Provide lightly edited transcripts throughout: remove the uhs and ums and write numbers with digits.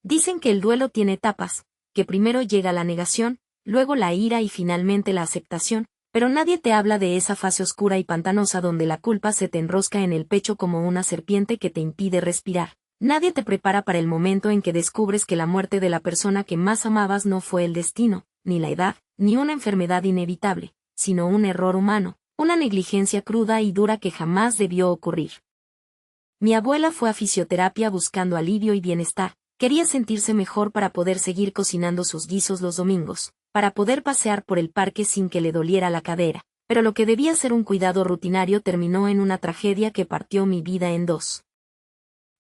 Dicen que el duelo tiene etapas, que primero llega la negación, luego la ira y finalmente la aceptación, pero nadie te habla de esa fase oscura y pantanosa donde la culpa se te enrosca en el pecho como una serpiente que te impide respirar. Nadie te prepara para el momento en que descubres que la muerte de la persona que más amabas no fue el destino, ni la edad, ni una enfermedad inevitable, sino un error humano, una negligencia cruda y dura que jamás debió ocurrir. Mi abuela fue a fisioterapia buscando alivio y bienestar. Quería sentirse mejor para poder seguir cocinando sus guisos los domingos, para poder pasear por el parque sin que le doliera la cadera, pero lo que debía ser un cuidado rutinario terminó en una tragedia que partió mi vida en dos.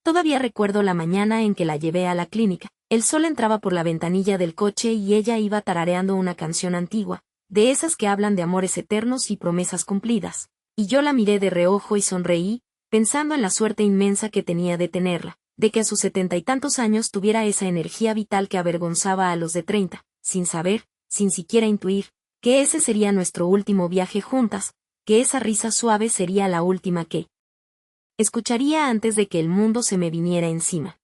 Todavía recuerdo la mañana en que la llevé a la clínica. El sol entraba por la ventanilla del coche y ella iba tarareando una canción antigua, de esas que hablan de amores eternos y promesas cumplidas, y yo la miré de reojo y sonreí, pensando en la suerte inmensa que tenía de tenerla, de que a sus 70 y tantos años tuviera esa energía vital que avergonzaba a los de 30, sin saber, sin siquiera intuir, que ese sería nuestro último viaje juntas, que esa risa suave sería la última que escucharía antes de que el mundo se me viniera encima.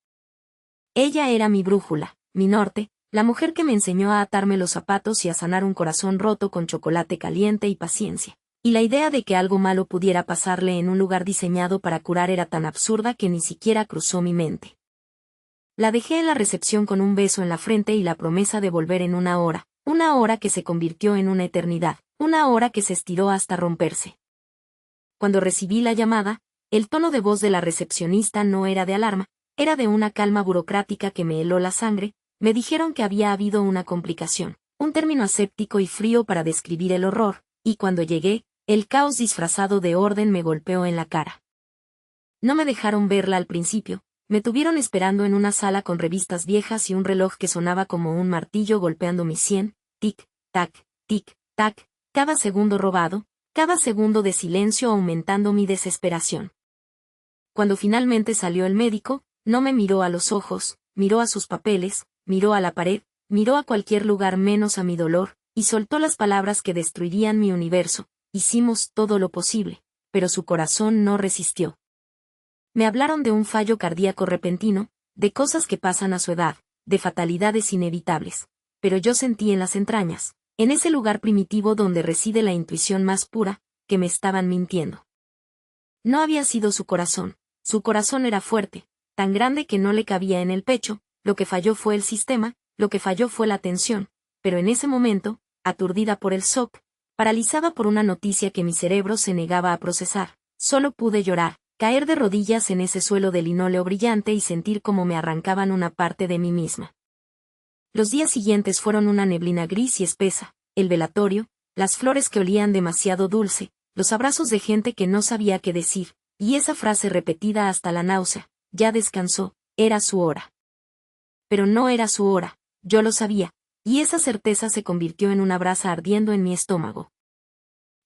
Ella era mi brújula, mi norte, la mujer que me enseñó a atarme los zapatos y a sanar un corazón roto con chocolate caliente y paciencia. Y la idea de que algo malo pudiera pasarle en un lugar diseñado para curar era tan absurda que ni siquiera cruzó mi mente. La dejé en la recepción con un beso en la frente y la promesa de volver en una hora que se convirtió en una eternidad, una hora que se estiró hasta romperse. Cuando recibí la llamada, el tono de voz de la recepcionista no era de alarma, era de una calma burocrática que me heló la sangre. Me dijeron que había habido una complicación, un término aséptico y frío para describir el horror, y cuando llegué, el caos disfrazado de orden me golpeó en la cara. No me dejaron verla al principio, me tuvieron esperando en una sala con revistas viejas y un reloj que sonaba como un martillo golpeando mi sien, tic-tac, tic-tac, cada segundo robado, cada segundo de silencio aumentando mi desesperación. Cuando finalmente salió el médico, no me miró a los ojos, miró a sus papeles, miró a la pared, miró a cualquier lugar menos a mi dolor, y soltó las palabras que destruirían mi universo. Hicimos todo lo posible, pero su corazón no resistió. Me hablaron de un fallo cardíaco repentino, de cosas que pasan a su edad, de fatalidades inevitables, pero yo sentí en las entrañas, en ese lugar primitivo donde reside la intuición más pura, que me estaban mintiendo. No había sido su corazón era fuerte, tan grande que no le cabía en el pecho, lo que falló fue el sistema, lo que falló fue la tensión, pero en ese momento, aturdida por el shock, paralizada por una noticia que mi cerebro se negaba a procesar, solo pude llorar, caer de rodillas en ese suelo de linóleo brillante y sentir como me arrancaban una parte de mí misma. Los días siguientes fueron una neblina gris y espesa, el velatorio, las flores que olían demasiado dulce, los abrazos de gente que no sabía qué decir, y esa frase repetida hasta la náusea, ya descansó, era su hora. Pero no era su hora, yo lo sabía, y esa certeza se convirtió en una brasa ardiendo en mi estómago.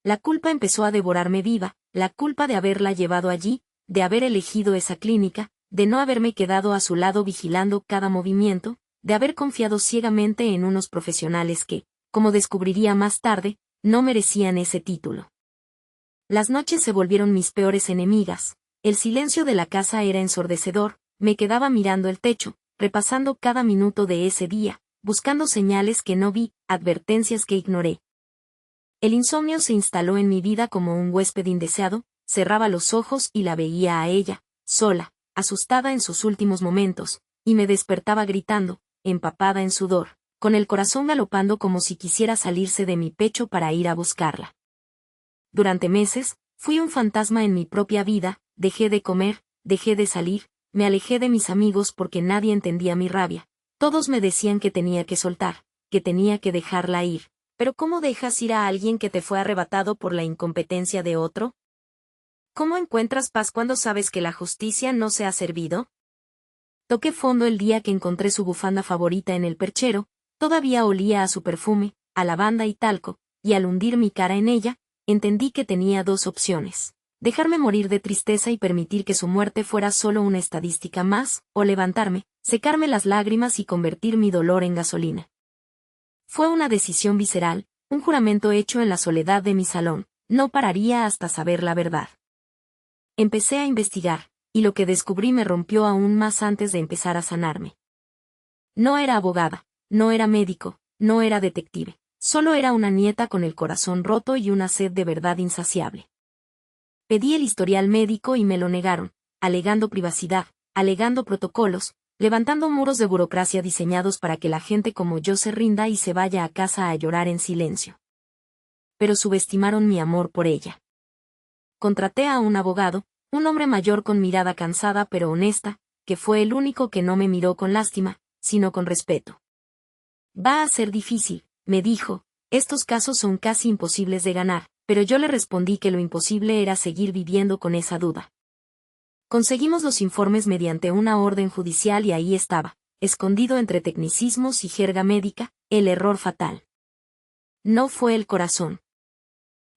La culpa empezó a devorarme viva, la culpa de haberla llevado allí, de haber elegido esa clínica, de no haberme quedado a su lado vigilando cada movimiento, de haber confiado ciegamente en unos profesionales que, como descubriría más tarde, no merecían ese título. Las noches se volvieron mis peores enemigas, el silencio de la casa era ensordecedor, me quedaba mirando el techo, repasando cada minuto de ese día, buscando señales que no vi, advertencias que ignoré. El insomnio se instaló en mi vida como un huésped indeseado, cerraba los ojos y la veía a ella, sola, asustada en sus últimos momentos, y me despertaba gritando, empapada en sudor, con el corazón galopando como si quisiera salirse de mi pecho para ir a buscarla. Durante meses, fui un fantasma en mi propia vida, dejé de comer, dejé de salir, me alejé de mis amigos porque nadie entendía mi rabia. Todos me decían que tenía que soltar, que tenía que dejarla ir. Pero ¿cómo dejas ir a alguien que te fue arrebatado por la incompetencia de otro? ¿Cómo encuentras paz cuando sabes que la justicia no se ha servido? Toqué fondo el día que encontré su bufanda favorita en el perchero, todavía olía a su perfume, a lavanda y talco, y al hundir mi cara en ella, entendí que tenía dos opciones: dejarme morir de tristeza y permitir que su muerte fuera solo una estadística más, o levantarme, secarme las lágrimas y convertir mi dolor en gasolina. Fue una decisión visceral, un juramento hecho en la soledad de mi salón, no pararía hasta saber la verdad. Empecé a investigar, y lo que descubrí me rompió aún más antes de empezar a sanarme. No era abogada, no era médico, no era detective, solo era una nieta con el corazón roto y una sed de verdad insaciable. Pedí el historial médico y me lo negaron, alegando privacidad, alegando protocolos, levantando muros de burocracia diseñados para que la gente como yo se rinda y se vaya a casa a llorar en silencio. Pero subestimaron mi amor por ella. Contraté a un abogado, un hombre mayor con mirada cansada pero honesta, que fue el único que no me miró con lástima, sino con respeto. Va a ser difícil, me dijo, estos casos son casi imposibles de ganar, pero yo le respondí que lo imposible era seguir viviendo con esa duda. Conseguimos los informes mediante una orden judicial y ahí estaba, escondido entre tecnicismos y jerga médica, el error fatal. No fue el corazón.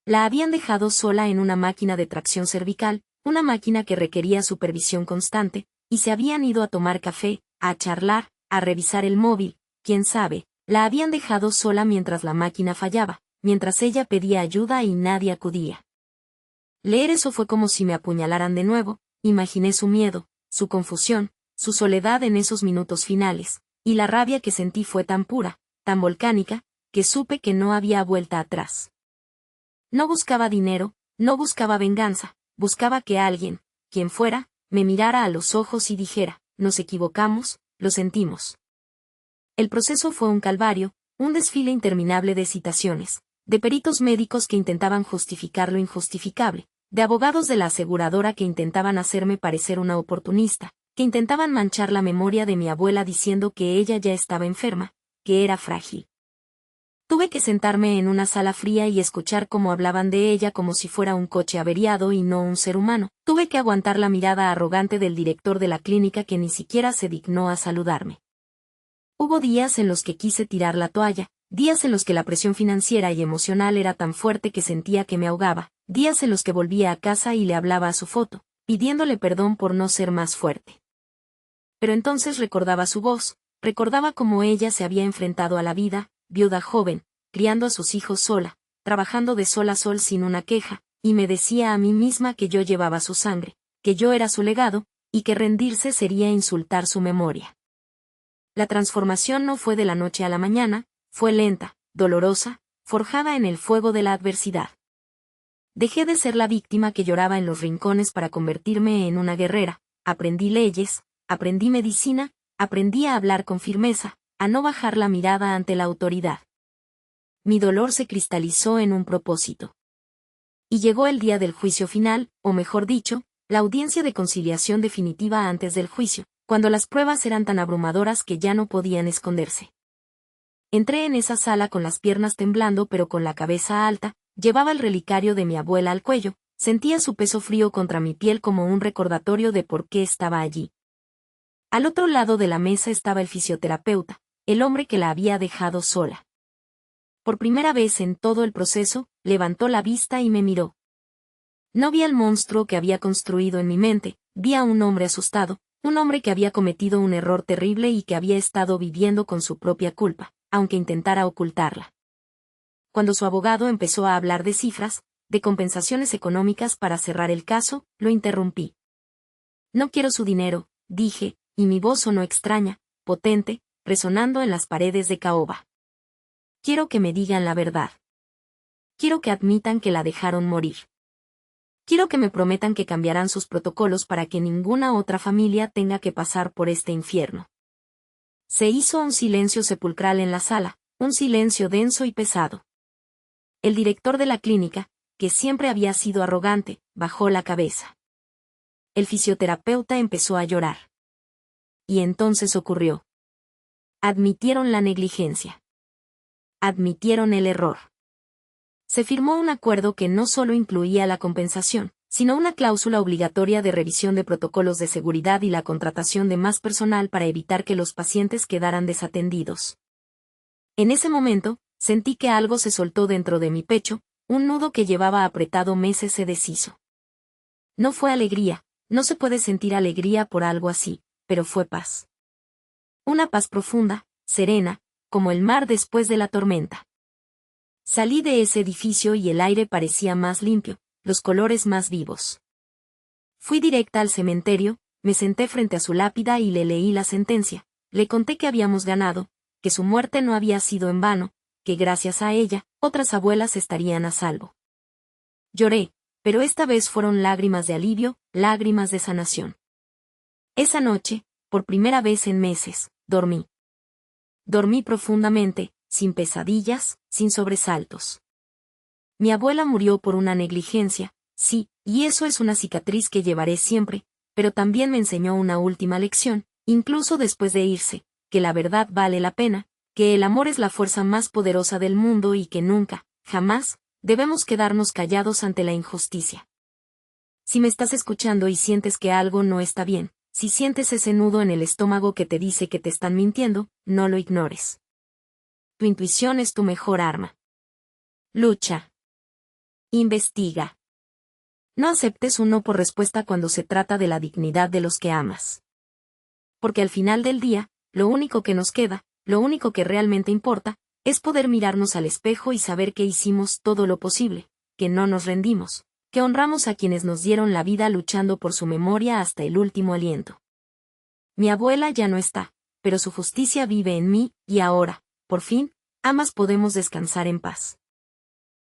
La habían dejado sola en una máquina de tracción cervical, una máquina que requería supervisión constante, y se habían ido a tomar café, a charlar, a revisar el móvil, quién sabe, la habían dejado sola mientras la máquina fallaba, mientras ella pedía ayuda y nadie acudía. Leer eso fue como si me apuñalaran de nuevo, imaginé su miedo, su confusión, su soledad en esos minutos finales, y la rabia que sentí fue tan pura, tan volcánica, que supe que no había vuelta atrás. No buscaba dinero, no buscaba venganza, buscaba que alguien, quien fuera, me mirara a los ojos y dijera, nos equivocamos, lo sentimos. El proceso fue un calvario, un desfile interminable de citaciones, de peritos médicos que intentaban justificar lo injustificable, de abogados de la aseguradora que intentaban hacerme parecer una oportunista, que intentaban manchar la memoria de mi abuela diciendo que ella ya estaba enferma, que era frágil. Tuve que sentarme en una sala fría y escuchar cómo hablaban de ella como si fuera un coche averiado y no un ser humano. Tuve que aguantar la mirada arrogante del director de la clínica que ni siquiera se dignó a saludarme. Hubo días en los que quise tirar la toalla, días en los que la presión financiera y emocional era tan fuerte que sentía que me ahogaba, días en los que volvía a casa y le hablaba a su foto, pidiéndole perdón por no ser más fuerte. Pero entonces recordaba su voz, recordaba cómo ella se había enfrentado a la vida, viuda joven, criando a sus hijos sola, trabajando de sol a sol sin una queja, y me decía a mí misma que yo llevaba su sangre, que yo era su legado, y que rendirse sería insultar su memoria. La transformación no fue de la noche a la mañana, fue lenta, dolorosa, forjada en el fuego de la adversidad. Dejé de ser la víctima que lloraba en los rincones para convertirme en una guerrera, aprendí leyes, aprendí medicina, aprendí a hablar con firmeza, a no bajar la mirada ante la autoridad. Mi dolor se cristalizó en un propósito. Y llegó el día del juicio final, o mejor dicho, la audiencia de conciliación definitiva antes del juicio, cuando las pruebas eran tan abrumadoras que ya no podían esconderse. Entré en esa sala con las piernas temblando pero con la cabeza alta, llevaba el relicario de mi abuela al cuello, sentía su peso frío contra mi piel como un recordatorio de por qué estaba allí. Al otro lado de la mesa estaba el fisioterapeuta, el hombre que la había dejado sola. Por primera vez en todo el proceso, levantó la vista y me miró. No vi al monstruo que había construido en mi mente, vi a un hombre asustado, un hombre que había cometido un error terrible y que había estado viviendo con su propia culpa, aunque intentara ocultarla. Cuando su abogado empezó a hablar de cifras, de compensaciones económicas para cerrar el caso, lo interrumpí. No quiero su dinero, dije, y mi voz sonó extraña, potente, resonando en las paredes de caoba. Quiero que me digan la verdad. Quiero que admitan que la dejaron morir. Quiero que me prometan que cambiarán sus protocolos para que ninguna otra familia tenga que pasar por este infierno. Se hizo un silencio sepulcral en la sala, un silencio denso y pesado. El director de la clínica, que siempre había sido arrogante, bajó la cabeza. El fisioterapeuta empezó a llorar. Y entonces ocurrió. Admitieron la negligencia. Admitieron el error. Se firmó un acuerdo que no solo incluía la compensación, sino una cláusula obligatoria de revisión de protocolos de seguridad y la contratación de más personal para evitar que los pacientes quedaran desatendidos. En ese momento, sentí que algo se soltó dentro de mi pecho, un nudo que llevaba apretado meses se deshizo. No fue alegría, no se puede sentir alegría por algo así, pero fue paz. Una paz profunda, serena, como el mar después de la tormenta. Salí de ese edificio y el aire parecía más limpio, los colores más vivos. Fui directa al cementerio, me senté frente a su lápida y le leí la sentencia, Le conté que habíamos ganado, que su muerte no había sido en vano, que gracias a ella, otras abuelas estarían a salvo. Lloré, pero esta vez fueron lágrimas de alivio, lágrimas de sanación. Esa noche, por primera vez en meses, dormí. Dormí profundamente, sin pesadillas, sin sobresaltos. Mi abuela murió por una negligencia, sí, y eso es una cicatriz que llevaré siempre, pero también me enseñó una última lección, incluso después de irse, que la verdad vale la pena, que el amor es la fuerza más poderosa del mundo y que nunca, jamás, debemos quedarnos callados ante la injusticia. Si me estás escuchando y sientes que algo no está bien, si sientes ese nudo en el estómago que te dice que te están mintiendo, no lo ignores. Tu intuición es tu mejor arma. Lucha. Investiga. No aceptes un no por respuesta cuando se trata de la dignidad de los que amas. Porque al final del día, lo único que nos queda, lo único que realmente importa, es poder mirarnos al espejo y saber que hicimos todo lo posible, que no nos rendimos, que honramos a quienes nos dieron la vida luchando por su memoria hasta el último aliento. Mi abuela ya no está, pero su justicia vive en mí, y ahora, por fin, ambas podemos descansar en paz.